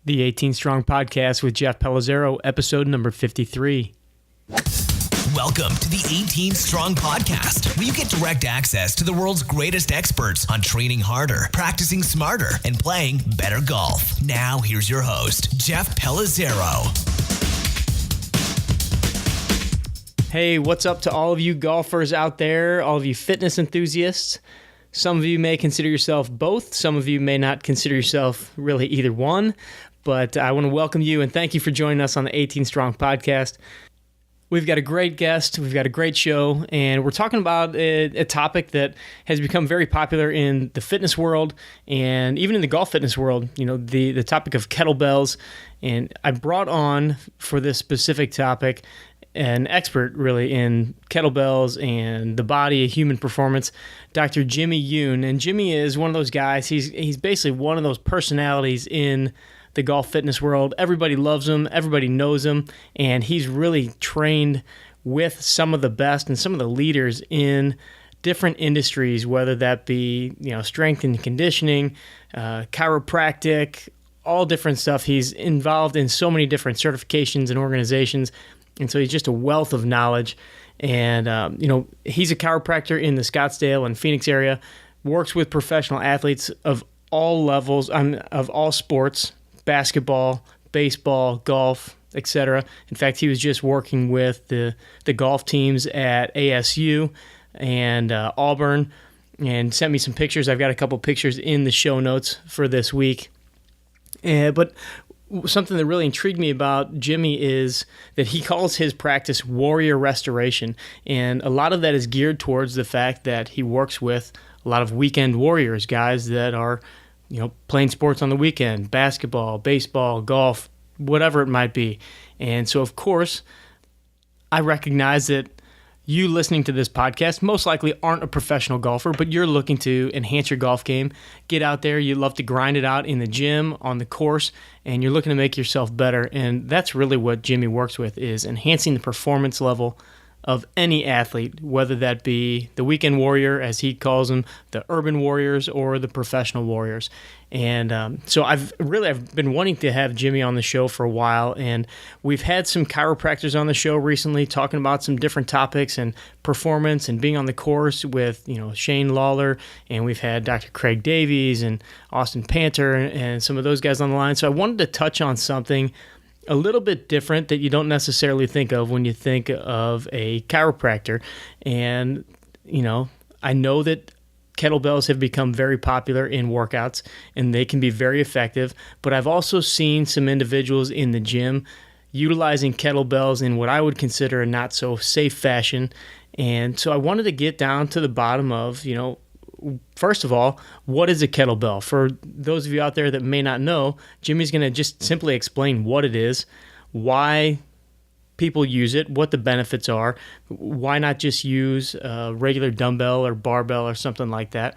The 18 Strong Podcast with Jeff Pellizzaro, episode number 53. Welcome to the 18 Strong Podcast, where you get direct access to the world's greatest experts on training harder, practicing smarter, and playing better golf. Now, here's your host, Jeff Pellizzaro. Hey, what's up to all of you golfers out there, all of you fitness enthusiasts? Some of you may consider yourself both. Some of you may not consider yourself really either one. But I want to welcome you and thank you for joining us on the 18 Strong Podcast. We've got a great guest, we've got a great show, and we're talking about a topic that has become very popular in the fitness world and even in the golf fitness world, you know, the topic of kettlebells. And I brought on for this specific topic an expert really in kettlebells and the body, human performance, Dr. Jimmy Yuan. And Jimmy is one of those guys, he's basically one of those personalities in the golf fitness world. Everybody loves him, everybody knows him, and he's really trained with some of the best and some of the leaders in different industries, whether that be, you know, strength and conditioning, chiropractic, all different stuff. He's involved in so many different certifications and organizations, and so he's just a wealth of knowledge. And you know, he's a chiropractor in the Scottsdale and Phoenix area, works with professional athletes of all levels, of all sports, basketball, baseball, golf, etc. In fact, he was just working with the golf teams at ASU and Auburn and sent me some pictures. I've got a couple pictures in the show notes for this week. But something that really intrigued me about Jimmy is that he calls his practice warrior restoration. And a lot of that is geared towards the fact that he works with a lot of weekend warriors, guys that are, you know, playing sports on the weekend, basketball, baseball, golf, whatever it might be. And so, of course, I recognize that you listening to this podcast most likely aren't a professional golfer, but you're looking to enhance your golf game, get out there, you love to grind it out in the gym, on the course, and you're looking to make yourself better. And that's really what Jimmy works with, is enhancing the performance level of any athlete, whether that be the weekend warrior, as he calls them, the urban warriors, or the professional warriors. And so I've been wanting to have Jimmy on the show for a while, and we've had some chiropractors on the show recently talking about some different topics and performance and being on the course with, you know, Shane Lawler, and we've had Dr. Craig Davies and Austin Panter and some of those guys on the line. So I wanted to touch on something a little bit different that you don't necessarily think of when you think of a chiropractor. And, you know, I know that kettlebells have become very popular in workouts and they can be very effective, but I've also seen some individuals in the gym utilizing kettlebells in what I would consider a not so safe fashion. And so I wanted to get down to the bottom of, you know, first of all, what is a kettlebell? For those of you out there that may not know, Jimmy's going to just simply explain what it is, why people use it, what the benefits are, why not just use a regular dumbbell or barbell or something like that.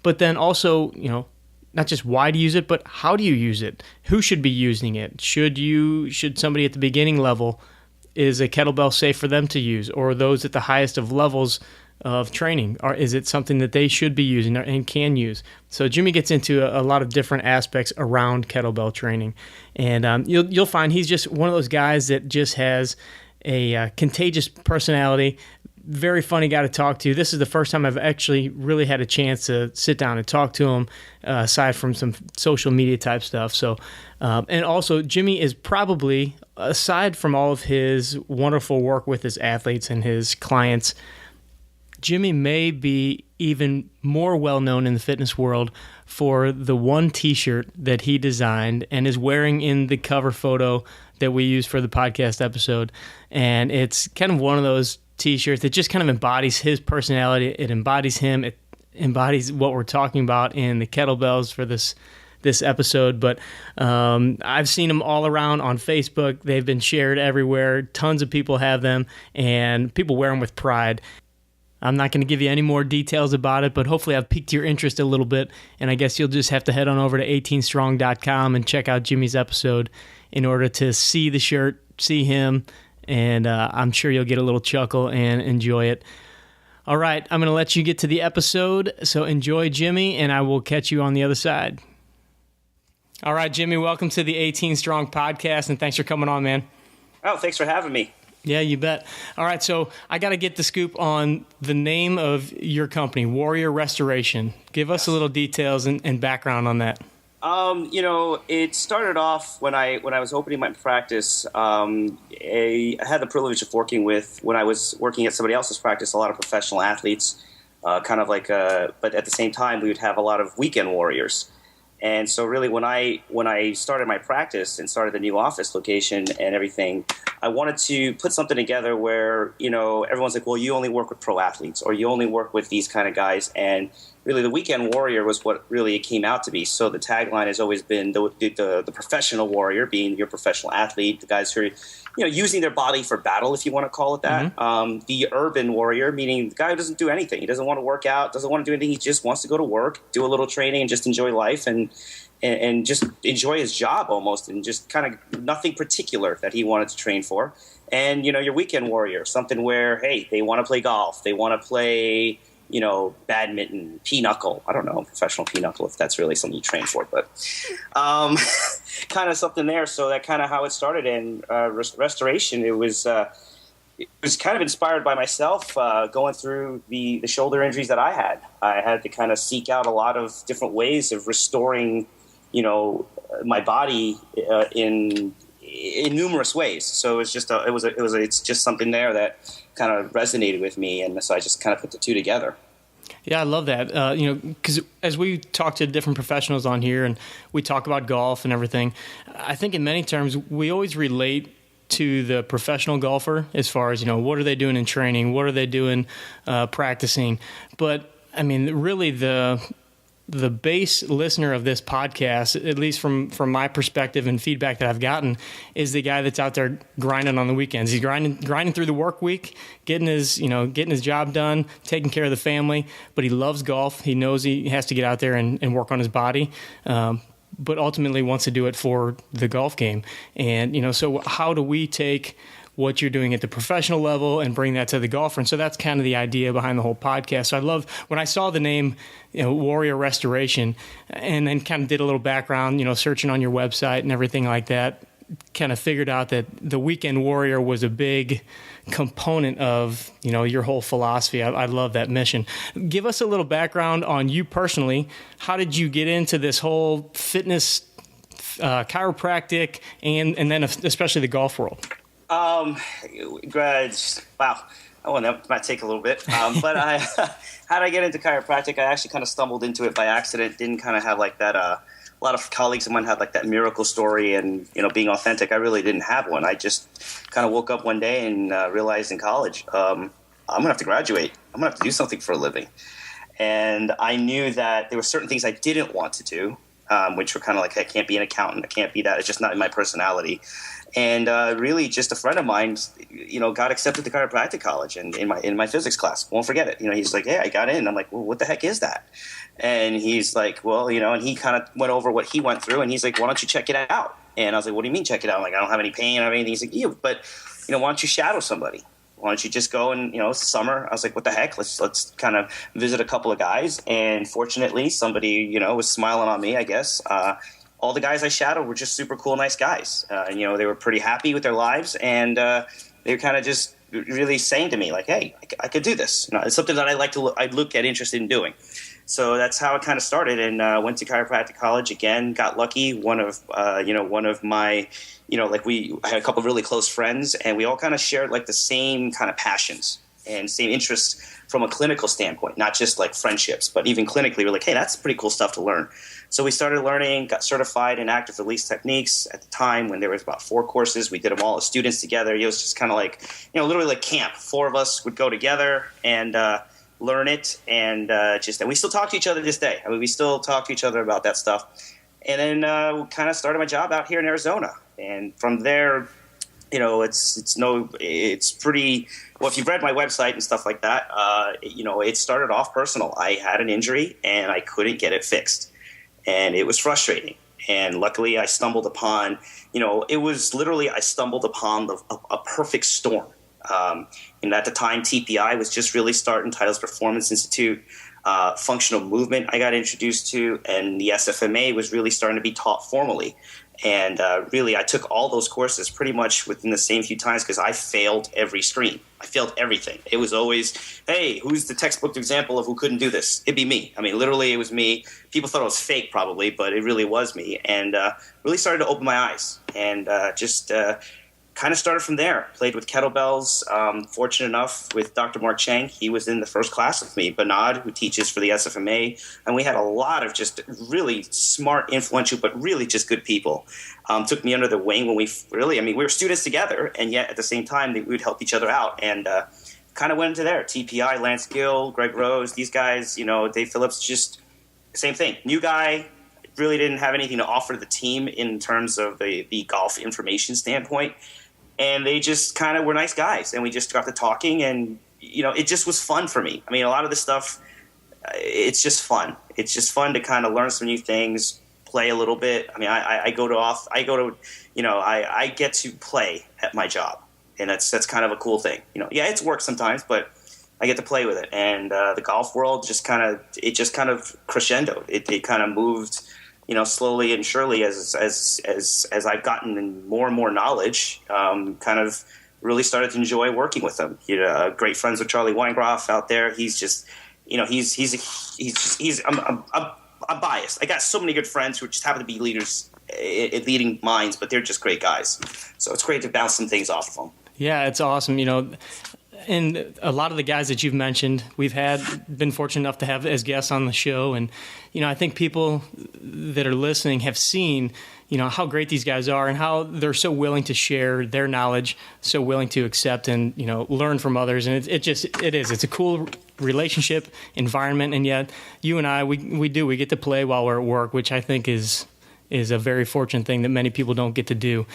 But then also, you know, not just why to use it, but how do you use it? Who should be using it? Should somebody at the beginning level, is a kettlebell safe for them to use, or those at the highest of levels of training, or is it something that they should be using and can use? So Jimmy gets into a lot of different aspects around kettlebell training, and you'll find he's just one of those guys that just has a contagious personality. Very funny guy to talk to. This is the first time I've actually really had a chance to sit down and talk to him, aside from some social media type stuff. So, and also Jimmy is probably, aside from all of his wonderful work with his athletes and his clients, Jimmy may be even more well-known in the fitness world for the one t-shirt that he designed and is wearing in the cover photo that we use for the podcast episode. And it's kind of one of those t-shirts that just kind of embodies his personality. It embodies him. It embodies what we're talking about in the kettlebells for this episode. But I've seen them all around on Facebook. They've been shared everywhere. Tons of people have them, and people wear them with pride. I'm not going to give you any more details about it, but hopefully I've piqued your interest a little bit, and I guess you'll just have to head on over to 18strong.com and check out Jimmy's episode in order to see the shirt, see him, and I'm sure you'll get a little chuckle and enjoy it. All right, I'm going to let you get to the episode, so enjoy Jimmy, and I will catch you on the other side. All right, Jimmy, welcome to the 18 Strong podcast, and thanks for coming on, man. Oh, thanks for having me. Yeah, you bet. All right, so I got to get the scoop on the name of your company, Warrior Restoration. Give us a little details and background on that. It started off when I was opening my practice. I had the privilege of working with, when I was working at somebody else's practice, a lot of professional athletes, but at the same time, we would have a lot of weekend warriors. And so really when I started my practice and started the new office location and everything, I wanted to put something together where, everyone's like, well, you only work with pro athletes or you only work with these kind of guys. And really the weekend warrior was what really it came out to be. So the tagline has always been the professional warrior, being your professional athlete, the guys who are, using their body for battle, if you want to call it that. Mm-hmm. The urban warrior, meaning the guy who doesn't do anything. He doesn't want to work out, doesn't want to do anything. He just wants to go to work, do a little training, and just enjoy life and just enjoy his job almost, and just kind of nothing particular that he wanted to train for. And, your weekend warrior, something where, hey, they want to play golf. They want to play, badminton, pinochle. I don't know, professional pinochle, if that's really something you train for, but kind of something there. So that kind of how it started. And restoration, it was kind of inspired by myself going through the shoulder injuries that I had. I had to kind of seek out a lot of different ways of restoring, my body in numerous ways. So it's just something there that kind of resonated with me, and so I just kind of put the two together. Yeah, I love that. Because as we talk to different professionals on here and we talk about golf and everything, I think in many terms we always relate to the professional golfer as far as, what are they doing in training? What are they doing practicing? But, I mean, really the base listener of this podcast, at least from my perspective and feedback that I've gotten, is the guy that's out there grinding on the weekends. He's grinding through the work week, getting his job done, taking care of the family, but he loves golf. He knows he has to get out there and work on his body, but ultimately wants to do it for the golf game. And, so how do we take what you're doing at the professional level and bring that to the golfer? And so that's kind of the idea behind the whole podcast. So I love when I saw the name, Warrior Restoration, and then kind of did a little background, searching on your website and everything like that, kind of figured out that the weekend warrior was a big component of, your whole philosophy. I love that mission. Give us a little background on you personally. How did you get into this whole fitness, chiropractic, and then especially the golf world? Wow. Oh, that might take a little bit. But how did I get into chiropractic? I actually kind of stumbled into it by accident. Didn't kind of have like that. A lot of colleagues of mine had like that miracle story and, being authentic. I really didn't have one. I just kind of woke up one day and realized in college, I'm going to have to graduate. I'm going to have to do something for a living. And I knew that there were certain things I didn't want to do, which were kind of like, I can't be an accountant. I can't be that. It's just not in my personality. And really, just a friend of mine, got accepted to chiropractic college, and in my physics class, won't forget it. He's like, "Hey, I got in." I'm like, "Well, what the heck is that?" And he's like, "Well, and he kind of went over what he went through, and he's like, "Why don't you check it out?" And I was like, "What do you mean check it out?" I'm like, "I don't have any pain, I don't have anything." He's like, "Yeah, but why don't you shadow somebody? Why don't you just go and it's summer?" I was like, "What the heck? Let's kind of visit a couple of guys." And fortunately, somebody was smiling on me, I guess. All the guys I shadowed were just super cool, nice guys. They were pretty happy with their lives, and they were kind of just really saying to me, like, "Hey, I could do this." It's something that I look at interested in doing. So that's how it kind of started, and went to chiropractic college again. Got lucky. One of my, I had a couple of really close friends, and we all kind of shared like the same kind of passions and same interests from a clinical standpoint, not just like friendships, but even clinically, we're like, "Hey, that's pretty cool stuff to learn." So we started learning, got certified in active release techniques at the time when there was about 4 courses. We did them all as students together. It was just kind of like, literally like camp. 4 of us would go together and learn it, and and we still talk to each other this day. I mean, we still talk to each other about that stuff. And then we kind of started my job out here in Arizona, and from there, it's pretty well. If you've read my website and stuff like that, it started off personal. I had an injury and I couldn't get it fixed, and it was frustrating. And luckily, I stumbled upon, I stumbled upon a perfect storm. And at the time, TPI was just really starting, Titleist Performance Institute. Functional movement I got introduced to, and the SFMA was really starting to be taught formally. And really, I took all those courses pretty much within the same few times because I failed every stream. I failed everything. It was always, hey, who's the textbook example of who couldn't do this? It'd be me. I mean, literally, it was me. People thought it was fake probably, but it really was me. And really started to open my eyes and just kind of started from there. Played with kettlebells. Fortunate enough with Dr. Mark Chang, he was in the first class with me. Bernard, who teaches for the SFMA, and we had a lot of just really smart, influential, but really just good people. Took me under the wing when we were students together, and yet at the same time we would help each other out. And kind of went into there. TPI, Lance Gill, Greg Rose, these guys, Dave Phillips, just same thing. New guy. Really didn't have anything to offer the team in terms of the golf information standpoint. And they just kind of were nice guys, and we just got to talking, and it just was fun for me. I mean, a lot of the stuff, it's just fun. It's just fun to kind of learn some new things, play a little bit. I mean, I get to play at my job, and that's kind of a cool thing. Yeah, it's work sometimes, but I get to play with it. And the golf world just kind of crescendoed. It kind of moved. Slowly and surely as I've gotten more and more knowledge, kind of really started to enjoy working with them. Great friends with Charlie Weingroff out there. He's just, I'm biased. I got so many good friends who just happen to be leaders, leading minds, but they're just great guys. So it's great to bounce some things off of them. Yeah, it's awesome. And a lot of the guys that you've mentioned, we've been fortunate enough to have as guests on the show. And, I think people that are listening have seen, how great these guys are and how they're so willing to share their knowledge, so willing to accept and, learn from others. And it's a cool relationship environment. And yet you and I, we get to play while we're at work, which I think is a very fortunate thing that many people don't get to do.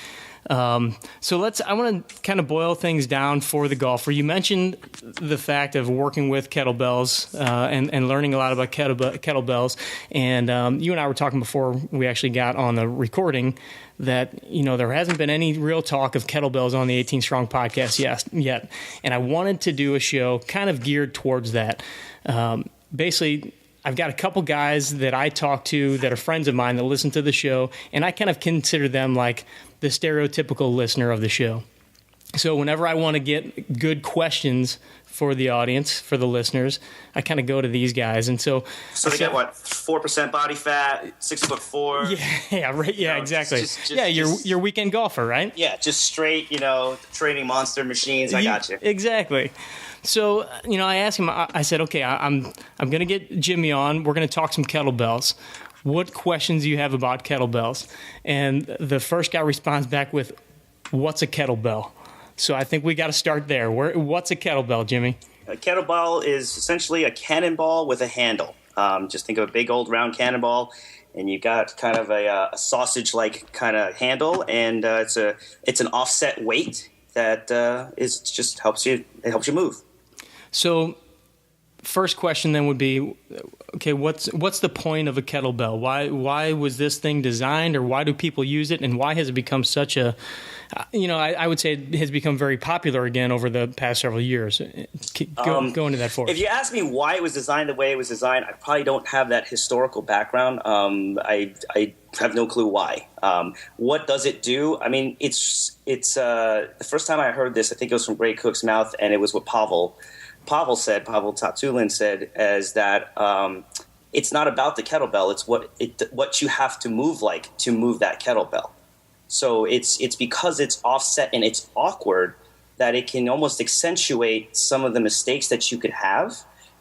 So I want to kind of boil things down for the golfer. You mentioned the fact of working with kettlebells and learning a lot about kettlebells. And you and I were talking before we actually got on the recording that, there hasn't been any real talk of kettlebells on the 18 Strong podcast yet. And I wanted to do a show kind of geared towards that. Basically, I've got a couple guys that I talk to that are friends of mine that listen to the show, and I kind of consider them like the stereotypical listener of the show. So whenever I want to get good questions for the audience, for the listeners, I kind of go to these guys. And so they got what, 4% body fat, 6'4"? Yeah, right. Yeah, exactly. Your weekend golfer, right? Yeah, just straight, training monster machines. I got you. Exactly. So, I asked him, I said, okay, I'm going to get Jimmy on. We're going to talk some kettlebells. What questions do you have about kettlebells? And the first guy responds back with, what's a kettlebell? So I think we got to start there. What's a kettlebell, Jimmy? A kettlebell is essentially a cannonball with a handle. Just think of a big old round cannonball, and you got kind of a sausage-like kind of handle, and it's an offset weight that helps you move. So, first question then would be, okay, what's the point of a kettlebell? Why was this thing designed, or why do people use it, and why has it become such a, I would say it has become very popular again over the past several years. Go into that for us. If you ask me why it was designed the way it was designed, I probably don't have that historical background. I have no clue why. What does it do? I mean, it's the first time I heard this, I think it was from Ray Cook's mouth, and it was what Pavel Tsatsouline said, as that it's not about the kettlebell. It's what you have to move like to move that kettlebell. So it's because it's offset and it's awkward that it can almost accentuate some of the mistakes that you could have.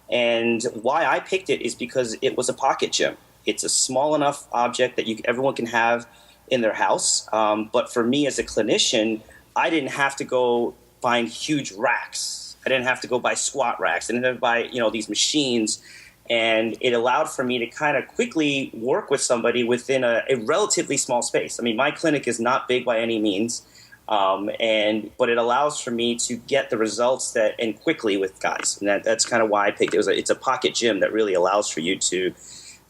And why I picked it is because it was a pocket gym. It's a small enough object that everyone can have in their house. But for me as a clinician, I didn't have to go find huge racks. I didn't have to go buy squat racks. I didn't have to buy, these machines. And it allowed for me to kind of quickly work with somebody within a relatively small space. I mean, my clinic is not big by any means, but it allows for me to get the results and quickly with guys. And that's kind of why I picked it. It's a pocket gym that really allows for you to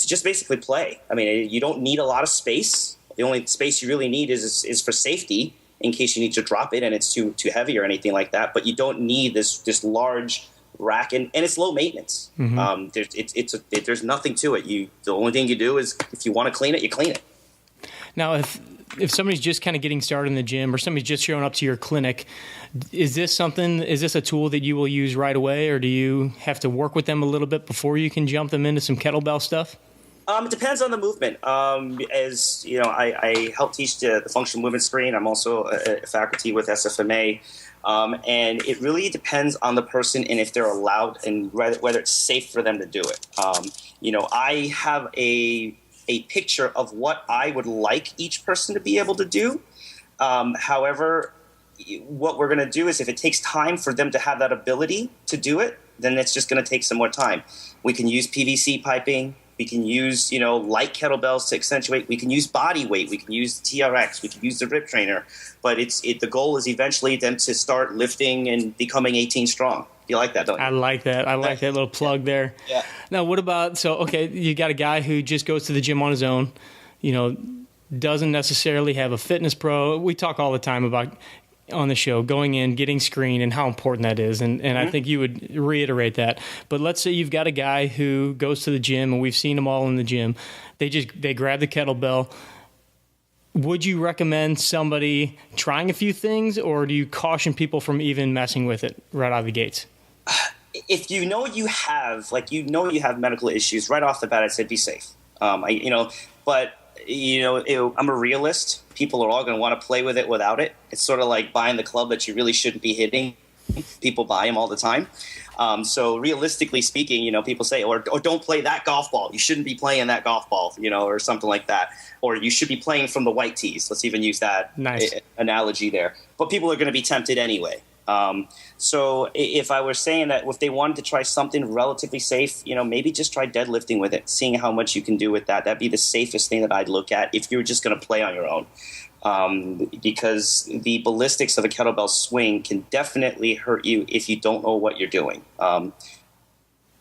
just basically play. I mean, you don't need a lot of space. The only space you really need is for safety in case you need to drop it and it's too heavy or anything like that. But you don't need this large rack, and it's low maintenance. There's nothing to it. The only thing you do is if you want to clean it, you clean it. Now, if somebody's just kind of getting started in the gym, or somebody's just showing up to your clinic, is this a tool that you will use right away, or do you have to work with them a little bit before you can jump them into some kettlebell stuff? It depends on the movement. As you know, I help teach the functional movement screen. I'm also a faculty with SFMA. And it really depends on the person and if they're allowed and whether it's safe for them to do it. I have a picture of what I would like each person to be able to do. However, what we're going to do is if it takes time for them to have that ability to do it, then it's just going to take some more time. We can use PVC piping. We can use, light kettlebells to accentuate. We can use body weight. We can use TRX. We can use the rip trainer. But the goal is eventually them to start lifting and becoming 18 strong. You like that, don't you? I like that. I like that little plug there. Yeah. Now, what about, you got a guy who just goes to the gym on his own, doesn't necessarily have a fitness pro. We talk all the time about on the show, going in, getting screened, and how important that is. And I think you would reiterate that. But let's say you've got a guy who goes to the gym, and we've seen them all in the gym. They grab the kettlebell. Would you recommend somebody trying a few things, or do you caution people from even messing with it right out of the gates? If you have medical issues right off the bat, I'd say be safe. I'm a realist. People are all going to want to play with it without it. It's sort of like buying the club that you really shouldn't be hitting. People buy them all the time. So realistically speaking, people say, or don't play that golf ball. You shouldn't be playing that golf ball, or something like that. Or you should be playing from the white tees. Let's even use that analogy there. But people are going to be tempted anyway. So if I were saying that if they wanted to try something relatively safe, maybe just try deadlifting with it, seeing how much you can do with that. That'd be the safest thing that I'd look at if you were just going to play on your own. Because the ballistics of a kettlebell swing can definitely hurt you if you don't know what you're doing.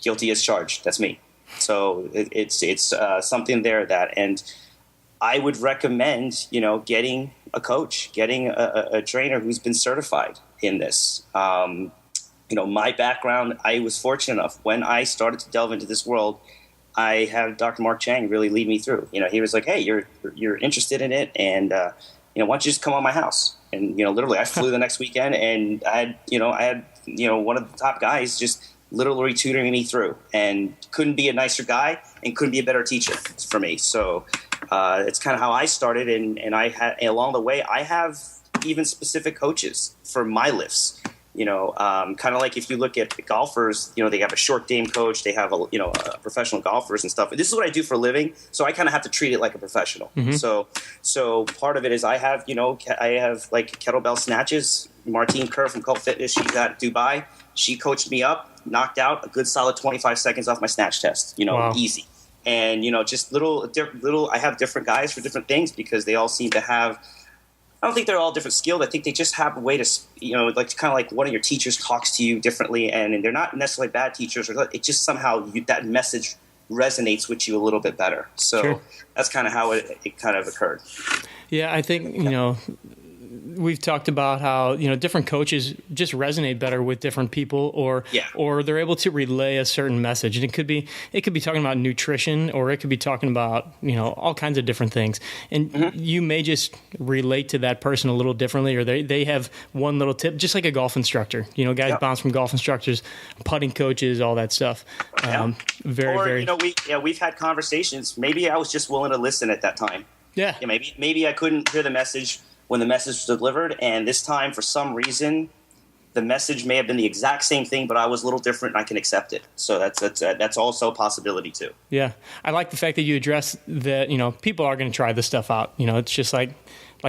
Guilty as charged. That's me. So it's something there and I would recommend, getting a coach, getting a trainer who's been certified in this. My background, I was fortunate enough when I started to delve into this world, I had Dr. Mark Chang really lead me through. He was like, hey, you're interested in it, and why don't you just come on my house? And literally, I flew the next weekend, and I had one of the top guys just literally tutoring me through, and couldn't be a nicer guy, and couldn't be a better teacher for me. So it's kind of how I started, and I had along the way, I have even specific coaches for my lifts. Kind of like if you look at the golfers, they have a short game coach, they have professional golfers and stuff. This is what I do for a living, so I kind of have to treat it like a professional. So part of it is I have like kettlebell snatches. Martine Kerr from Cult Fitness, she's at Dubai. She coached me up, knocked out a good solid 25 seconds off my snatch test. Wow. Easy. And just little. I have different guys for different things because they all seem to have. I don't think they're all different skilled. I think they just have a way to, kind of like one of your teachers talks to you differently, and they're not necessarily bad teachers. It just somehow that message resonates with you a little bit better. So sure. That's kind of how it kind of occurred. Yeah, I think, we've talked about how, different coaches just resonate better with different people or they're able to relay a certain message. And it could be talking about nutrition, or it could be talking about, all kinds of different things. And you may just relate to that person a little differently, or they have one little tip, just like a golf instructor, guys bounce from golf instructors, putting coaches, all that stuff. We've had conversations. Maybe I was just willing to listen at that time. Yeah. Maybe I couldn't hear the message when the message was delivered, and this time, for some reason, the message may have been the exact same thing, but I was a little different, and I can accept it. So that's also a possibility too. Yeah, I like the fact that you address that. People are going to try this stuff out. It's just like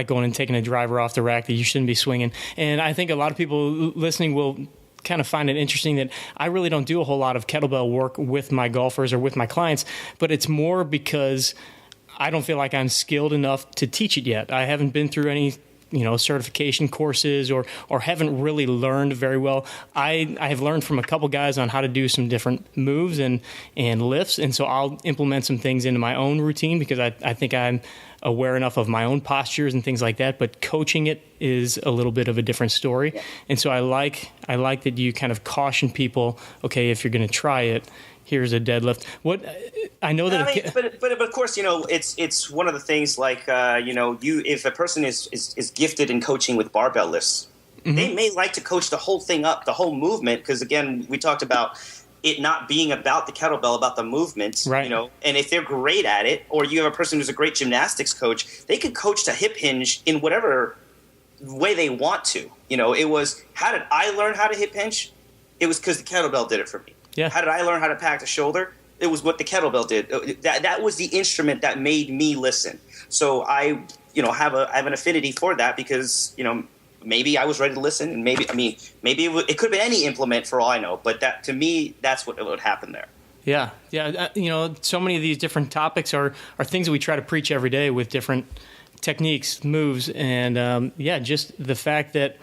going and taking a driver off the rack that you shouldn't be swinging. And I think a lot of people listening will kind of find it interesting that I really don't do a whole lot of kettlebell work with my golfers or with my clients, but it's more because I don't feel like I'm skilled enough to teach it yet. I haven't been through any certification courses or haven't really learned very well. I have learned from a couple guys on how to do some different moves and lifts, and so I'll implement some things into my own routine because I think I'm aware enough of my own postures and things like that, but coaching it is a little bit of a different story. Yeah. And so I like that you kind of caution people, okay, if you're going to try it, here's a deadlift. But of course, it's one of the things like, if a person is gifted in coaching with barbell lifts, mm-hmm. they may like to coach the whole thing up, the whole movement, because again, we talked about it not being about the kettlebell, about the movement, right. And if they're great at it, or you have a person who's a great gymnastics coach, they could coach the hip hinge in whatever way they want to. It was, how did I learn how to hip hinge? It was because the kettlebell did it for me. Yeah. How did I learn how to pack the shoulder? It was what the kettlebell did. That was the instrument that made me listen. So I have an affinity for that because, maybe I was ready to listen, and maybe it could have been any implement for all I know, but that to me, that's what would happen there. Yeah. So many of these different topics are things that we try to preach every day with different techniques, moves, and just the fact that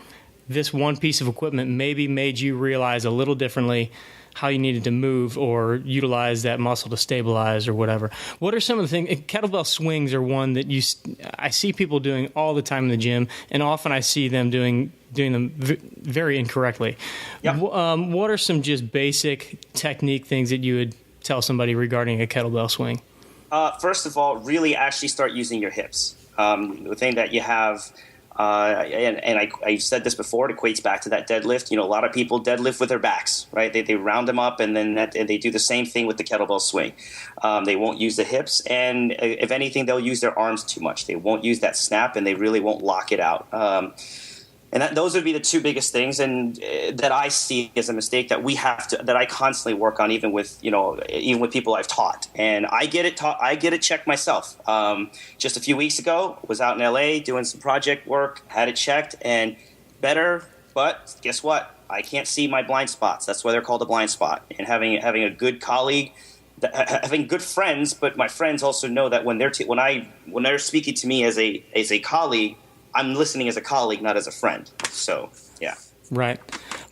this one piece of equipment maybe made you realize a little differently how you needed to move or utilize that muscle to stabilize or whatever. What are some of the things? Kettlebell swings are one that I see people doing all the time in the gym, and often I see them doing them very incorrectly. Yep. What are some just basic technique things that you would tell somebody regarding a kettlebell swing? First of all, really actually start using your hips. The thing that you have... I said this before, it equates back to that deadlift. A lot of people deadlift with their backs, right? They round them up, and then they do the same thing with the kettlebell swing. They won't use the hips, and if anything, they'll use their arms too much. They won't use that snap, and they really won't lock it out. And those would be the two biggest things, and that I see as a mistake that that I constantly work on, even with people I've taught. And I get it checked myself. Just a few weeks ago, was out in LA doing some project work, had it checked, and better. But guess what? I can't see my blind spots. That's why they're called a blind spot. And having a good colleague, having good friends, but my friends also know that when they're speaking to me as a colleague, I'm listening as a colleague, not as a friend. So, yeah. Right.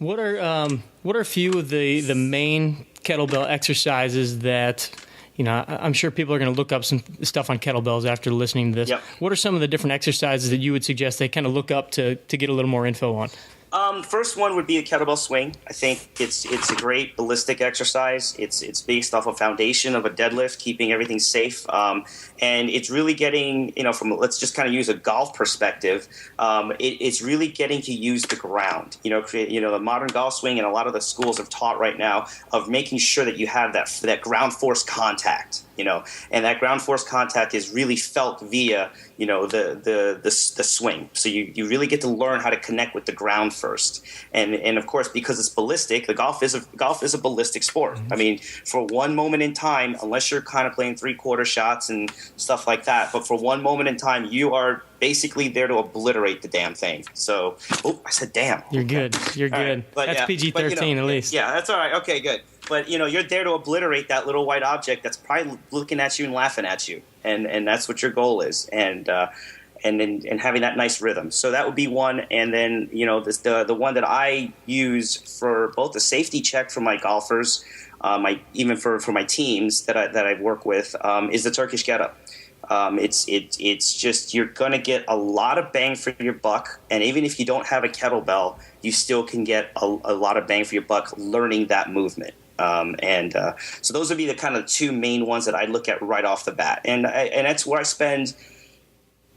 What are a few of the main kettlebell exercises that, I'm sure people are going to look up some stuff on kettlebells after listening to this. Yep. What are some of the different exercises that you would suggest they kind of look up to get a little more info on? First one would be a kettlebell swing. I think it's a great ballistic exercise. It's based off a foundation of a deadlift, keeping everything safe. And it's really getting, let's just kind of use a golf perspective. It's really getting to use the ground. The modern golf swing and a lot of the schools have taught right now of making sure that you have that ground force contact. And that ground force contact is really felt via, the swing. So you really get to learn how to connect with the ground first. And of course, because it's ballistic, golf is a ballistic sport. Mm-hmm. I mean, for one moment in time, unless you're kind of playing 3/4 shots and stuff like that, but for one moment in time, you are basically there to obliterate the damn thing. So, I said damn. You're good. You're good. Right. But, that's PG-13 at least. Yeah, that's all right. Okay, good. But, you're there to obliterate that little white object that's probably looking at you and laughing at you. And that's what your goal is. And having that nice rhythm. So that would be one. And then, the one that I use for both the safety check for my golfers, even for my teams that I work with, is the Turkish get-up. It's just, you're going to get a lot of bang for your buck. And even if you don't have a kettlebell, you still can get a lot of bang for your buck learning that movement. So those would be the kind of two main ones that I look at right off the bat. And that's where I spend,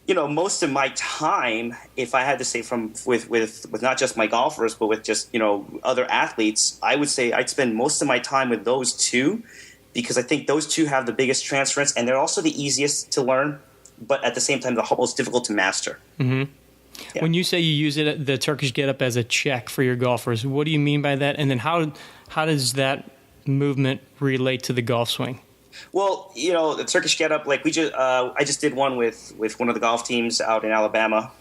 most of my time, if I had to say with not just my golfers, but with just, other athletes, I would say I'd spend most of my time with those two, because I think those two have the biggest transference, and they're also the easiest to learn, but at the same time, the most difficult to master. Mm-hmm. Yeah. When you say you use the Turkish get-up as a check for your golfers, what do you mean by that? And then how does that movement relate to the golf swing? Well, the Turkish get-up, like I just did one with one of the golf teams out in Alabama,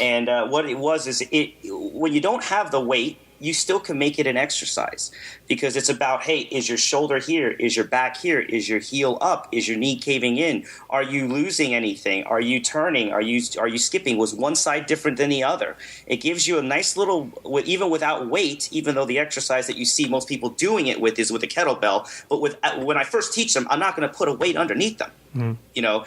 and what it was is when you don't have the weight, you still can make it an exercise, because it's about, hey, is your shoulder here? Is your back here? Is your heel up? Is your knee caving in? Are you losing anything? Are you turning? Are you skipping? Was one side different than the other? It gives you a nice little, even without weight, even though the exercise that you see most people doing it with is with a kettlebell. But when I first teach them, I'm not going to put a weight underneath them. You know,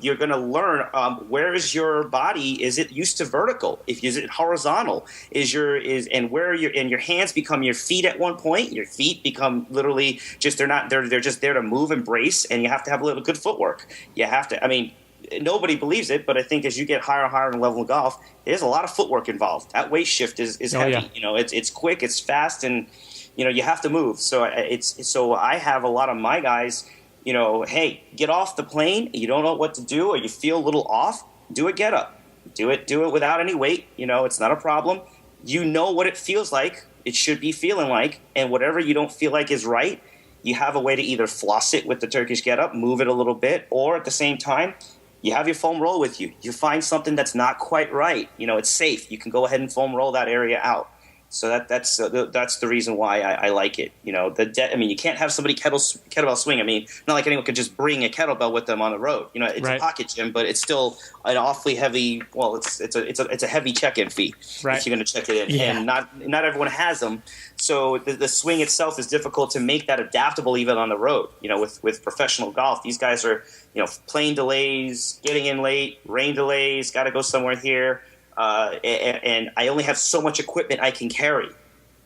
you're going to learn where is your body? Is it used to vertical? Is it horizontal? And your hands become your feet at one point. Your feet become literally just they're just there to move and brace, and you have to have a little good footwork. You have to. I mean, nobody believes it, but I think as you get higher and higher in level of golf, there's a lot of footwork involved. That weight shift is heavy. Yeah. You know, it's quick, it's fast, and you know you have to move. So I have a lot of my guys. You know, hey, get off the plane. You don't know what to do, or you feel a little off. Do a get up. Do it without any weight. You know, it's not a problem. You know what it feels like. It should be feeling like, and whatever you don't feel like is right, you have a way to either floss it with the Turkish get up, move it a little bit, or at the same time, you have your foam roll with you. You find something that's not quite right. You know, it's safe. You can go ahead and foam roll that area out. So that's the reason why I like it. You know, I mean, you can't have somebody kettlebell swing. I mean, not like anyone could just bring a kettlebell with them on the road. You know, it's right. a pocket gym, but it's still an awfully heavy. Well, it's a heavy check-in fee right. if you're going to check it in, yeah. and not everyone has them. So the swing itself is difficult to make that adaptable even on the road. You know, with professional golf, these guys are plane delays, getting in late, rain delays, got to go somewhere here. And I only have so much equipment I can carry.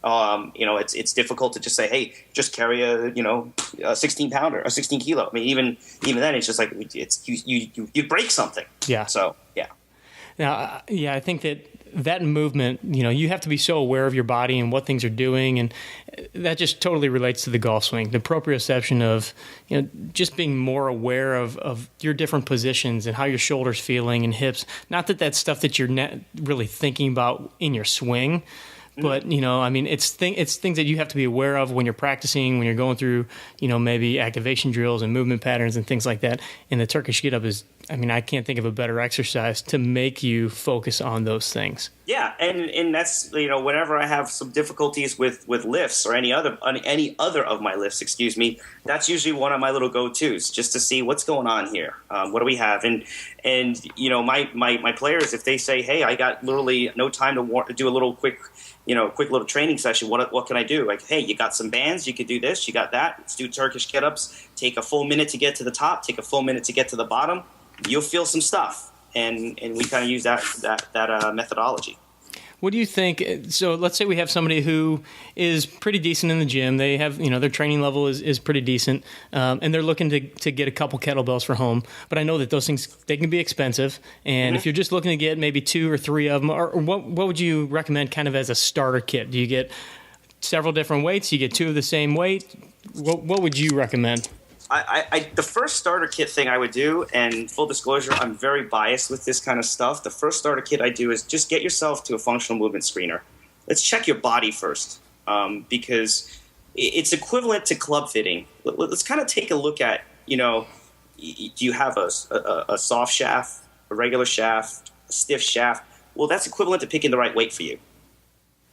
It's difficult to just say, hey, just carry a 16 pounder, a 16 kilo. I mean, even then, it's just like you break something. Yeah. So yeah. Now, I think that movement, you have to be so aware of your body and what things are doing, and that just totally relates to the golf swing. The proprioception of, just being more aware of your different positions and how your shoulders feeling and hips. Not that that's stuff that you're really thinking about in your swing, but it's things that you have to be aware of when you're practicing, when you're going through, maybe activation drills and movement patterns and things like that. And the Turkish get up is, I can't think of a better exercise to make you focus on those things. Yeah, and that's whenever I have some difficulties with lifts or any other of my lifts, that's usually one of my little go-tos, just to see what's going on here. What do we have? And my players, if they say, hey, I got literally no time to do a little quick little training session, what can I do? Like, hey, you got some bands, you could do this, you got that. Let's do Turkish get-ups. Take a full minute to get to the top. Take a full minute to get to the bottom. You'll feel some stuff, and we kind of use that methodology. What do you think? So let's say we have somebody who is pretty decent in the gym. They have, their training level is pretty decent, and they're looking to get a couple kettlebells for home. But I know that those things, they can be expensive. And if you're just looking to get maybe 2 or 3 of them, or what would you recommend kind of as a starter kit? Do you get several different weights? You get 2 of the same weight? What would you recommend? The first starter kit thing I would do, and full disclosure, I'm very biased with this kind of stuff. The first starter kit I do is just get yourself to a functional movement screener. Let's check your body first, because it's equivalent to club fitting. Let's kind of take a look at, do you have a soft shaft, a regular shaft, a stiff shaft? Well, that's equivalent to picking the right weight for you.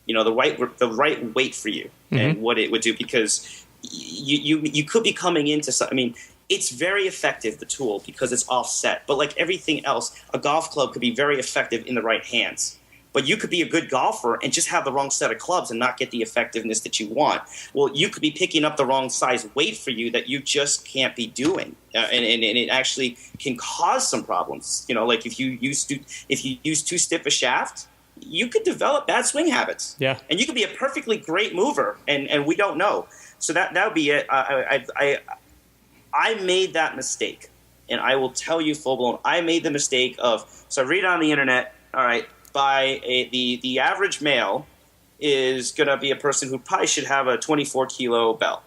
The right weight for you, and what it would do, because you could be coming into something. It's very effective, the tool, because it's offset. But like everything else, a golf club could be very effective in the right hands. But you could be a good golfer and just have the wrong set of clubs and not get the effectiveness that you want. Well, you could be picking up the wrong size weight for you that you just can't be doing, and it actually can cause some problems. Like if you use too stiff a shaft, you could develop bad swing habits. Yeah, and you could be a perfectly great mover, and we don't know. So that would be it. I made that mistake, and I will tell you full blown. I made the mistake of, so I read on the internet. All right, the average male is going to be a person who probably should have a 24 kilo bell,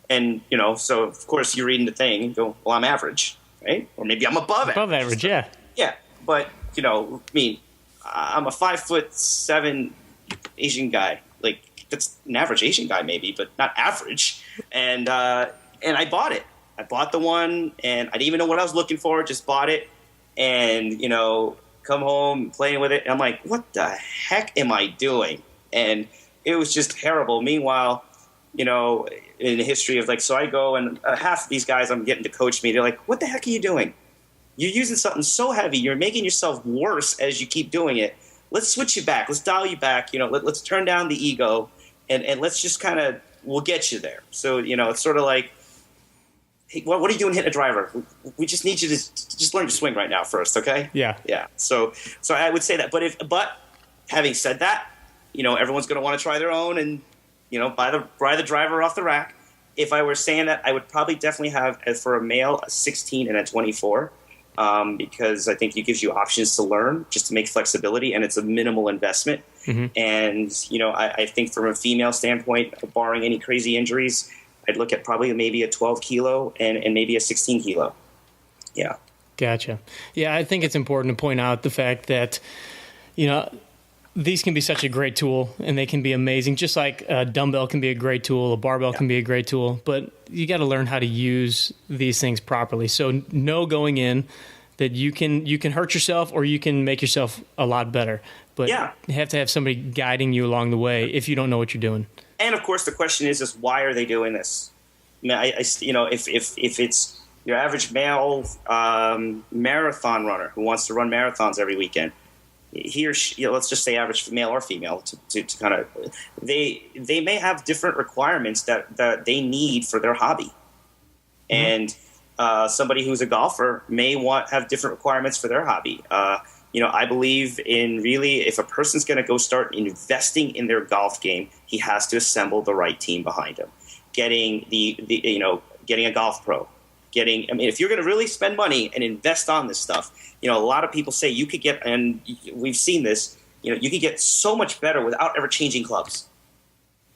and so of course you're reading the thing and go, well, I'm average, right? Or maybe I'm above average. Yeah, yeah, but I'm a 5'7" Asian guy. Like, that's an average Asian guy maybe, but not average. And I bought it. I bought the one, and I didn't even know what I was looking for. Just bought it, and come home playing with it. And I'm like, what the heck am I doing? And It was just terrible. Meanwhile, in the history of so I go and half of these guys I'm getting to coach me. They're like, what the heck are you doing? You're using something so heavy. You're making yourself worse as you keep doing it. Let's switch you back. Let's dial you back. Let's turn down the ego and let's just we'll get you there. So, it's sort of like, hey, what are you doing hitting a driver? We just need you to just learn to swing right now first, okay? Yeah. Yeah. So I would say that. But having said that, everyone's going to want to try their own and, buy the driver off the rack. If I were saying that, I would probably definitely have, for a male, a 16 and a 24. Because I think it gives you options to learn just to make flexibility, and it's a minimal investment. Mm-hmm. And, I think from a female standpoint, barring any crazy injuries, I'd look at probably maybe a 12 kilo and maybe a 16 kilo. Yeah. Gotcha. Yeah, I think it's important to point out the fact that, these can be such a great tool and they can be amazing. Just like a dumbbell can be a great tool, a barbell can be a great tool, but you got to learn how to use these things properly. So know going in that you can hurt yourself or you can make yourself a lot better. But you have to have somebody guiding you along the way if you don't know what you're doing. And of course, the question is why are they doing this? I mean, if it's your average male marathon runner who wants to run marathons every weekend, he or she, let's just say average male or female, to kind of, they may have different requirements that they need for their hobby. Mm-hmm. And somebody who's a golfer may have different requirements for their hobby. I believe in really, if a person's going to go start investing in their golf game, he has to assemble the right team behind him. Getting getting a golf pro. If you're going to really spend money and invest on this stuff, a lot of people say you could get, and we've seen this, you could get so much better without ever changing clubs.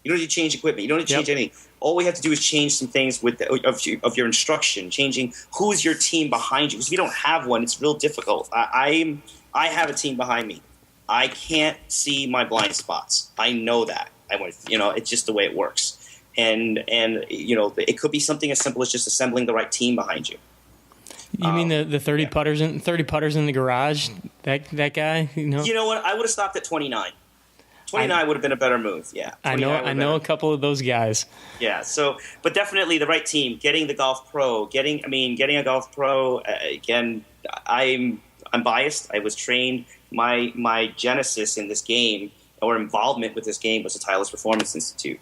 You don't need to change equipment. You don't need to change anything. All we have to do is change some things of your instruction, changing who's your team behind you. Because if you don't have one, it's real difficult. I have a team behind me. I can't see my blind spots. I know that. It's just the way it works. And it could be something as simple as just assembling the right team behind you. You mean the 30 putters in the garage? That guy? You know what? I would have stopped at 29. 29 would have been a better move. Yeah. I know a couple of those guys. Yeah. So, but definitely the right team. Getting the golf pro. Getting a golf pro. Again, I'm biased. I was trained. My genesis in this game or involvement with this game was the Titleist Performance Institute.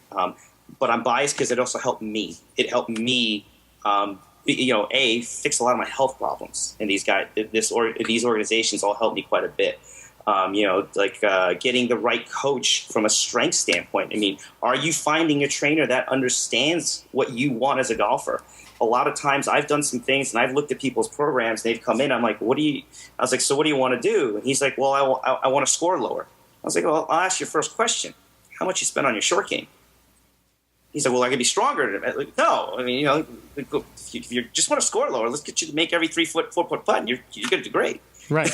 But I'm biased because it also helped me. It helped me, fix a lot of my health problems. And these guys, these organizations all helped me quite a bit. Getting the right coach from a strength standpoint. I mean, are you finding a trainer that understands what you want as a golfer? A lot of times I've done some things and I've looked at people's programs. They've come in. I'm like, I was like, so what do you want to do? And he's like, well, I want to score lower. I was like, well, I'll ask you first question. How much you spend on your short game? He's like, well, I can be stronger. Like, no, I mean, if you just want to score lower, let's get you to make every 4-foot putt, and you're going to do great. Right.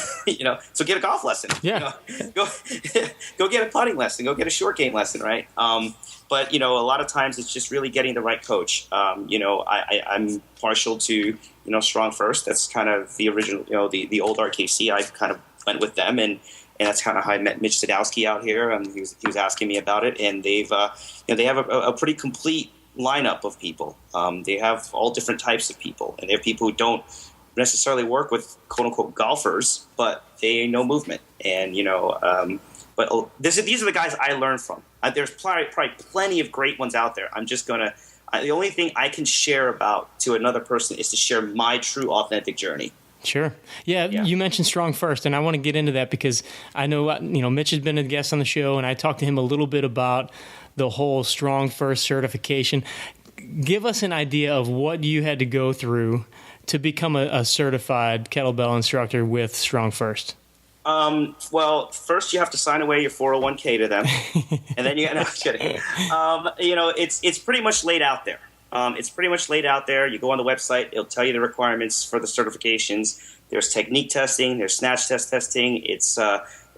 So get a golf lesson. Yeah. Go get a putting lesson. Go get a short game lesson, right? But, a lot of times it's just really getting the right coach. I'm partial to, Strong First. That's kind of the original, the old RKC. I kind of went with them, and that's kind of how I met Mitch Sadowski out here. He was asking me about it, and they have a pretty complete lineup of people. They have all different types of people, and they have people who don't necessarily work with quote unquote golfers, but they know movement. And but these are the guys I learned from. There's probably plenty of great ones out there. I'm just gonna. The only thing I can share about to another person is to share my true, authentic journey. Sure. Yeah, you mentioned Strong First, and I want to get into that because I know, Mitch has been a guest on the show, and I talked to him a little bit about the whole Strong First certification. Give us an idea of what you had to go through to become a certified kettlebell instructor with Strong First. Well, first you have to sign away your 401k to them, and then I'm kidding. It's pretty much laid out there. You go on the website, it'll tell you the requirements for the certifications. There's technique testing, there's snatch test testing. It's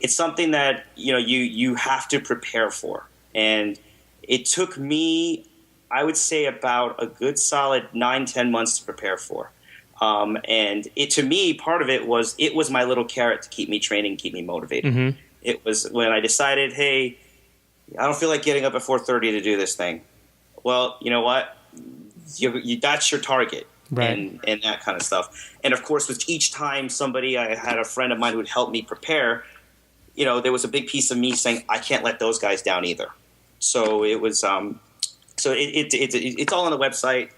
something that, you have to prepare for. And it took me, I would say, about a good solid 9-10 months to prepare for. And to me, part of it was my little carrot to keep me training, keep me motivated. Mm-hmm. It was when I decided, hey, I don't feel like getting up at 4:30 to do this thing. Well, you know what? That's your target. Right. And that kind of stuff. And of course, with each time I had a friend of mine who would help me prepare, there was a big piece of me saying, I can't let those guys down either. So it was, it's all on the website.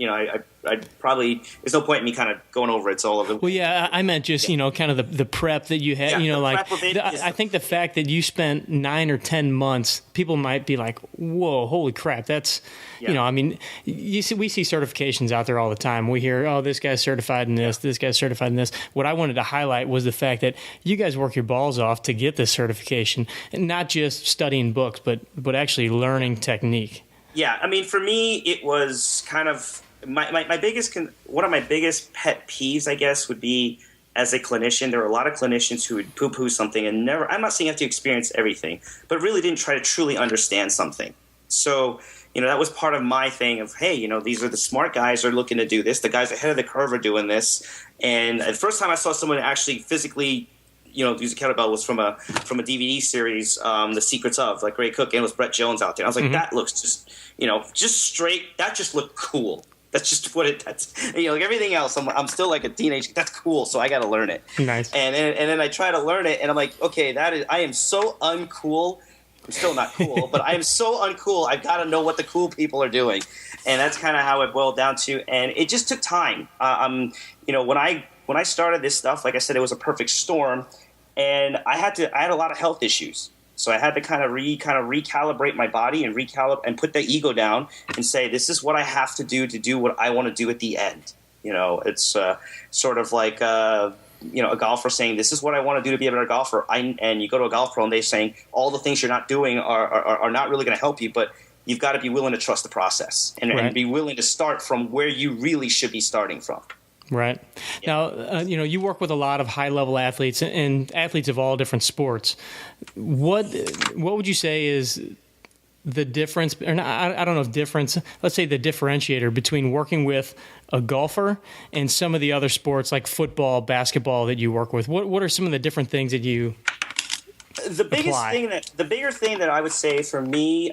I probably, there's no point in me kind of going over it. It's all of it. Well, yeah, I meant just, kind of the prep that you had, I think the fact that you spent 9 or 10 months, people might be like, whoa, holy crap. That's, we see certifications out there all the time. We hear, oh, this guy's certified in this, this guy's certified in this. What I wanted to highlight was the fact that you guys work your balls off to get this certification, and not just studying books, but actually learning technique. Yeah, I mean, for me, it was kind of my biggest one of my biggest pet peeves, I guess, would be as a clinician. There were a lot of clinicians who would poo-poo something and never. I'm not saying you have to experience everything, but really didn't try to truly understand something. So, that was part of my thing of, hey, these are the smart guys who are looking to do this. The guys ahead of the curve are doing this. And the first time I saw someone actually physically, use a kettlebell was from a DVD series, The Secrets of, like Ray Cook, and it was Brett Jones out there. I was like, that looks just, just straight. That just looked cool. That's just what that's, like everything else. I'm still like a teenager. That's cool. So I got to learn it. Nice. And then I try to learn it, and I'm like, okay, I am so uncool. I'm still not cool, but I am so uncool. I've got to know what the cool people are doing. And that's kind of how it boiled down to. And it just took time. When I started this stuff, like I said, it was a perfect storm, and I had a lot of health issues. So I had to kind of recalibrate my body and put the ego down and say, this is what I have to do what I want to do at the end. It's sort of like a golfer saying, this is what I want to do to be a better golfer. And you go to a golf pro and they're saying all the things you're not doing are not really going to help you, but you've got to be willing to trust the process and be willing to start from where you really should be starting from. Right. Yeah. Now, you work with a lot of high-level athletes and athletes of all different sports. What would you say is the difference, or not, I don't know if difference, let's say the differentiator between working with a golfer and some of the other sports like football, basketball that you work with? What are some of the different things that you apply? The bigger thing that I would say for me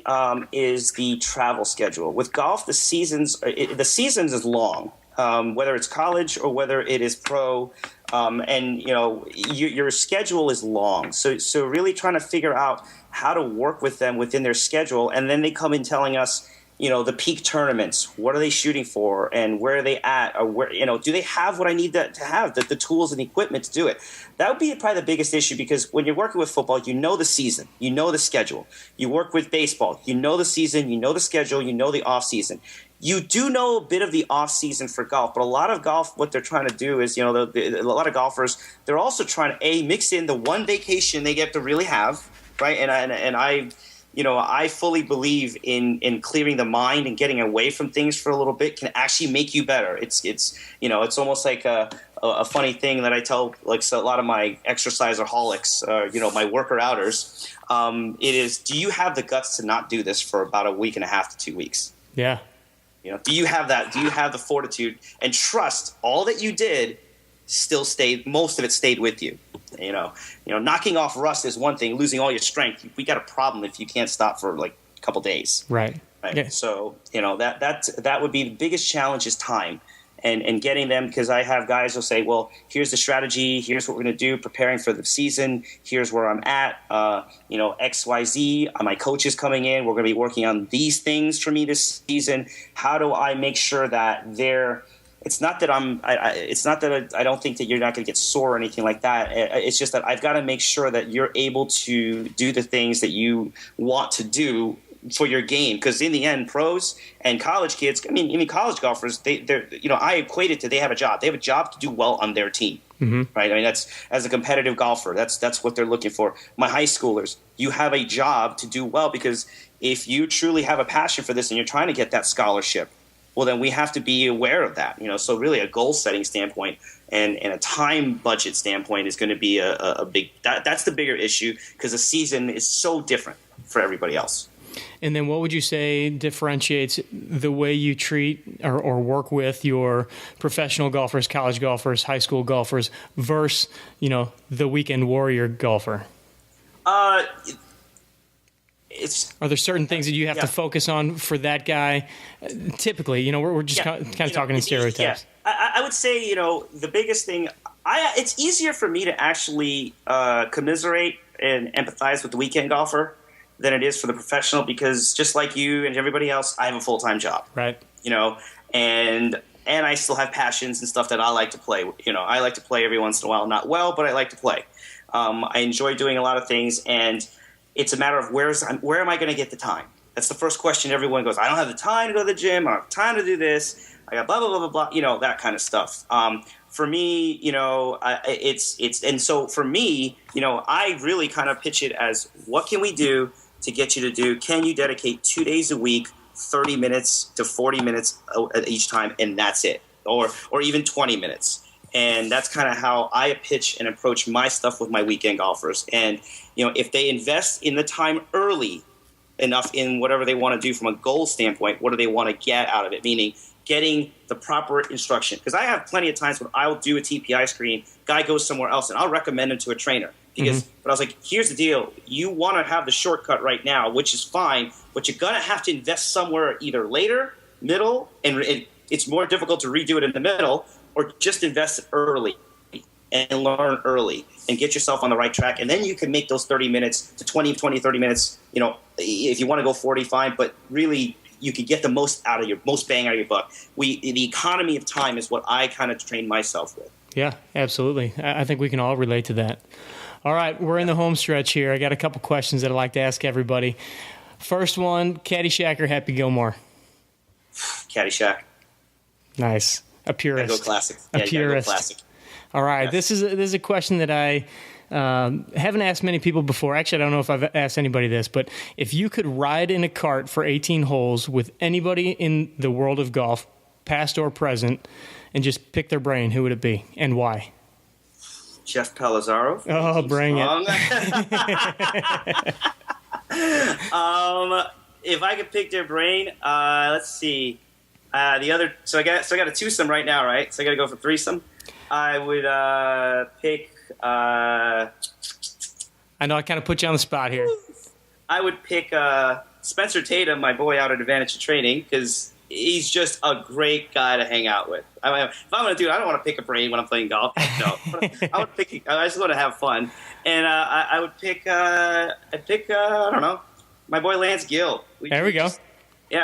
is the travel schedule. With golf, the seasons is long. Whether it's college or whether it is pro, and your schedule is long. So really trying to figure out how to work with them within their schedule, and then they come in telling us, the peak tournaments, what are they shooting for, and where are they at, or where, do they have what I need to have, the tools and the equipment to do it? That would be probably the biggest issue, because when you're working with football, the season, the schedule. You work with baseball, the season, the schedule, the off season. You do know a bit of the off season for golf, but a lot of golf, what they're trying to do is, a lot of golfers, they're also trying to mix in the one vacation they get to really have, right? And I fully believe in clearing the mind and getting away from things for a little bit can actually make you better. It's almost like a funny thing that I tell like a lot of my exerciser-holics, my worker-outers. It is, do you have the guts to not do this for about a week and a half to 2 weeks? Yeah. Do you have that? Do you have the fortitude and trust all that you did still stayed? Most of it stayed with you. Knocking off rust is one thing. Losing all your strength, we got a problem if you can't stop for like a couple days. Right. Yeah. So that would be the biggest challenge is time. And getting them, because I have guys who say, well, here's the strategy, here's what we're going to do, preparing for the season, here's where I'm at, XYZ, my coach is coming in, we're going to be working on these things for me this season. How do I make sure that it's not that I don't think that you're not going to get sore or anything like that. It's just that I've got to make sure that you're able to do the things that you want to do for your game, because in the end, pros and college kids, I mean college golfers, they're I equate it to they have a job. They have a job to do well on their team, right? I mean, that's as a competitive golfer, that's what they're looking for. My high schoolers, you have a job to do well, because if you truly have a passion for this and you're trying to get that scholarship, well, then we have to be aware of that. So really a goal setting standpoint and a time budget standpoint is going to be a big. That's the bigger issue, because the season is so different for everybody else. And then what would you say differentiates the way you treat or work with your professional golfers, college golfers, high school golfers versus, the weekend warrior golfer? Are there certain things that you have to focus on for that guy? Typically, you know, we're just kind of talking in stereotypes. I would say, you know, the biggest thing, it's easier for me to actually commiserate and empathize with the weekend golfer than it is for the professional, because just like you and everybody else, I have a full-time job. Right. You know, and I still have passions and stuff that I like to play. You know, I like to play every once in a while. Not well, but I like to play. I enjoy doing a lot of things, and it's a matter of where am I going to get the time? That's the first question everyone goes, I don't have the time to go to the gym. I don't have time to do this. I got blah, blah, blah, blah, blah, you know, that kind of stuff. For me, you know, and so for me, you know, I really kind of pitch it as, what can we do to get you to do? Can you dedicate 2 days a week, 30 minutes to 40 minutes each time, and that's it, or even 20 minutes? And that's kind of how I pitch and approach my stuff with my weekend golfers. And, you know, if they invest in the time early enough in whatever they want to do from a goal standpoint, what do they want to get out of it? Meaning getting the proper instruction. Because I have plenty of times when I'll do a TPI screen, guy goes somewhere else, and I'll recommend him to a trainer. Because, But I was like, here's the deal. You want to have the shortcut right now, which is fine, but you're going to have to invest somewhere either later, middle, and it's more difficult to redo it in the middle, or just invest early and learn early and get yourself on the right track. And then you can make those 30 minutes to 20, 30 minutes. You know, if you want to go 40, fine, but really you could get the most bang out of your buck. The economy of time is what I kind of train myself with. Yeah, absolutely. I think we can all relate to that. All right, we're in the home stretch here. I got a couple questions that I'd like to ask everybody. First one, Caddyshack or Happy Gilmore? Caddyshack. Nice. A purist. Gotta go classic. A purist. Go classic. All right, Yes. This is a question that I haven't asked many people before. Actually, I don't know if I've asked anybody this, but if you could ride in a cart for 18 holes with anybody in the world of golf, past or present, and just pick their brain, who would it be and why? Jeff Palazzaro. Oh, bring it. If I could pick their brain, let's see. So I got a twosome right now, right? So I got to go for threesome. I would pick. I know I kind of put you on the spot here. I would pick Spencer Tatum, my boy out at Advantage Training, because he's just a great guy to hang out with. I mean, if I'm going to do it, I don't want to pick a brain when I'm playing golf. No, I just want to have fun. And I would pick. I don't know, my boy Lance Gill. There we go.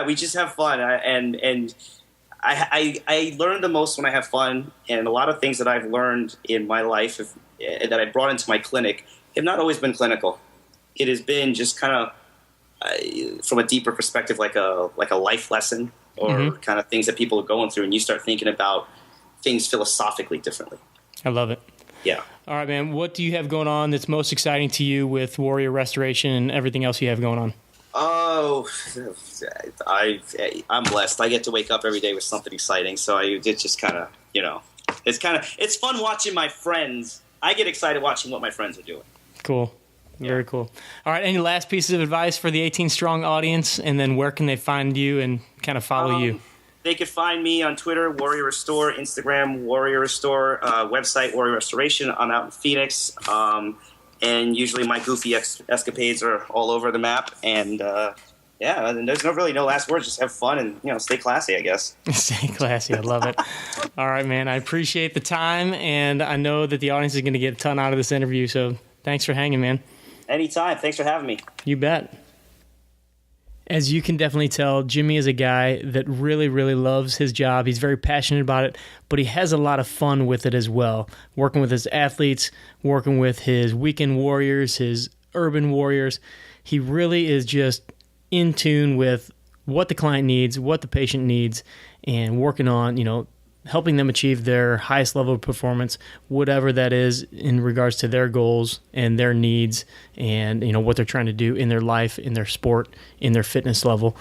We just have fun, and I learn the most when I have fun. And a lot of things that I've learned in my life that I brought into my clinic have not always been clinical. It has been just kind of from a deeper perspective, like a life lesson, or kind of things that people are going through, and you start thinking about things philosophically differently. I love it. Yeah. All right, man. What do you have going on that's most exciting to you with Warrior Restoration and everything else you have going on? Oh, I'm blessed. I get to wake up every day with something exciting. So it's just kind of, it's fun watching my friends. I get excited watching what my friends are doing. Cool. Very cool. All right. Any last pieces of advice for the 18 Strong audience? And then where can they find you and kind of follow you? They could find me on Twitter, Warrior Restore, Instagram, Warrior Restore, website, Warrior Restoration. I'm out in Phoenix. And usually my goofy escapades are all over the map. And there's really no last words. Just have fun and, stay classy, I guess. Stay classy. I love it. All right, man. I appreciate the time. And I know that the audience is going to get a ton out of this interview. So thanks for hanging, man. Anytime. Thanks for having me. You bet. As you can definitely tell, Jimmy is a guy that really, really loves his job. He's very passionate about it, but he has a lot of fun with it as well. Working with his athletes, working with his weekend warriors, his urban warriors. He really is just in tune with what the client needs, what the patient needs, and working on, helping them achieve their highest level of performance, whatever that is in regards to their goals and their needs and, what they're trying to do in their life, in their sport, in their fitness level.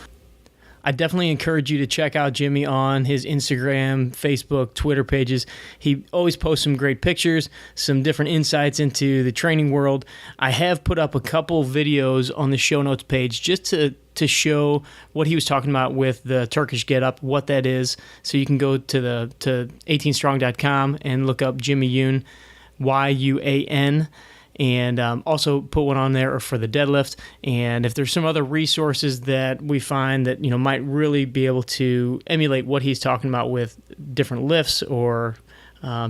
I definitely encourage you to check out Jimmy on his Instagram, Facebook, Twitter pages. He always posts some great pictures, some different insights into the training world. I have put up a couple videos on the show notes page just to show what he was talking about with the Turkish get-up, what that is. So you can go to 18strong.com and look up Jimmy Yuan, Yuan, and also put one on there for the deadlift. And if there's some other resources that we find that might really be able to emulate what he's talking about with different lifts or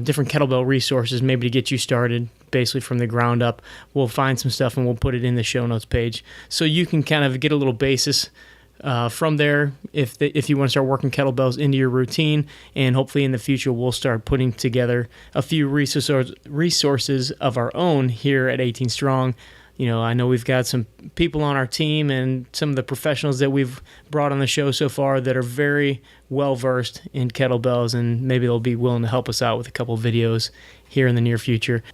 different kettlebell resources, maybe to get you started basically from the ground up, we'll find some stuff and we'll put it in the show notes page so you can kind of get a little basis from there if you want to start working kettlebells into your routine. And hopefully in the future we'll start putting together a few resources of our own here at 18 Strong. I know we've got some people on our team and some of the professionals that we've brought on the show so far that are very well versed in kettlebells, and maybe they'll be willing to help us out with a couple of videos here in the near future.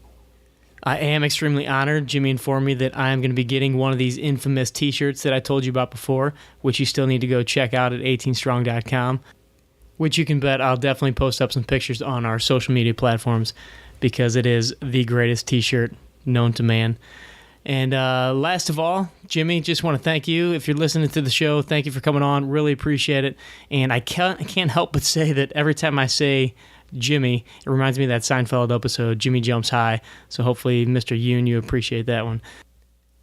I am extremely honored. Jimmy informed me that I am going to be getting one of these infamous t-shirts that I told you about before, which you still need to go check out at 18strong.com, which you can bet I'll definitely post up some pictures on our social media platforms because it is the greatest t-shirt known to man. And last of all, Jimmy, just want to thank you. If you're listening to the show, thank you for coming on. Really appreciate it. And I can't help but say that every time I say Jimmy, it reminds me of that Seinfeld episode, Jimmy Jumps High. So hopefully, Mr. Yuan, you appreciate that one.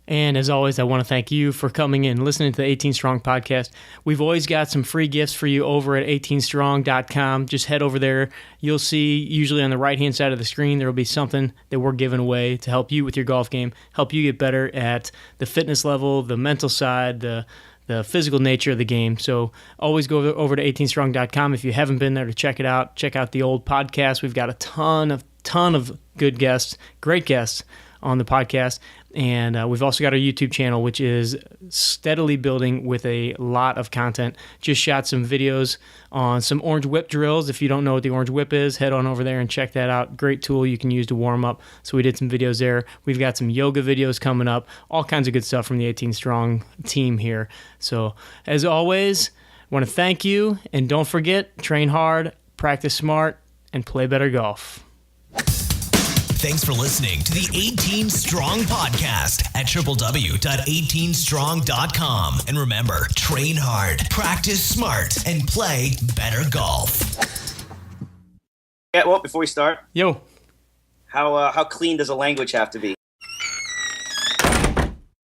And as always, I want to thank you for coming in and listening to the 18 Strong podcast. We've always got some free gifts for you over at 18strong.com. Just head over there. You'll see, usually on the right-hand side of the screen, there will be something that we're giving away to help you with your golf game, help you get better at the fitness level, the mental side, the physical nature of the game. So always go over to 18strong.com if you haven't been there to check it out. Check out the old podcast. We've got a ton of good guests, great guests on the podcast. And we've also got our YouTube channel, which is steadily building with a lot of content. Just shot some videos on some orange whip drills. If you don't know what the orange whip is, head on over there and check that out. Great tool you can use to warm up. So we did some videos there. We've got some yoga videos coming up. All kinds of good stuff from the 18 Strong team here. So as always, I want to thank you. And don't forget, train hard, practice smart, and play better golf. Thanks for listening to the 18 Strong podcast at www.18strong.com. And remember, train hard, practice smart, and play better golf. Yeah, well, before we start, Yo. how clean does a language have to be?